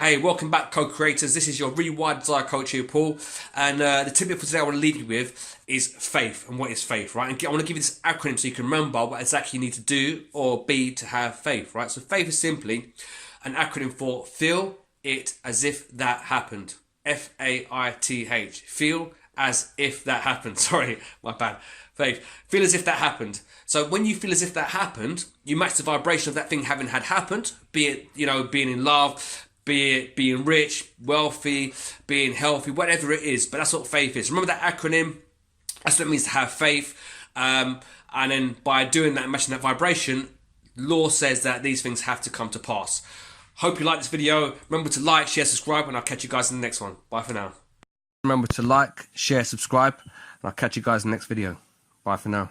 Hey, welcome back, co-creators. This is your Rewire-Desire coach here, Paul. And the tip for today I want to leave you with is faith. And what is faith, right? And I want to give you this acronym so you can remember what exactly you need to do or be to have faith, right? So faith is simply an acronym for feel it as if that happened. F-A-I-T-H. Feel as if that happened. Sorry, my bad. Faith. Feel as if that happened. So when you feel as if that happened, you match the vibration of that thing having had happened, be it, being in love, be it being rich, wealthy, being healthy, whatever it is. But that's what faith is. Remember that acronym? That's what it means to have faith. And then by doing that and matching that vibration, law says that these things have to come to pass. Hope you like this video. Remember to like, share, subscribe, and I'll catch you guys in the next one. Bye for now. Remember to like, share, subscribe, and I'll catch you guys in the next video. Bye for now.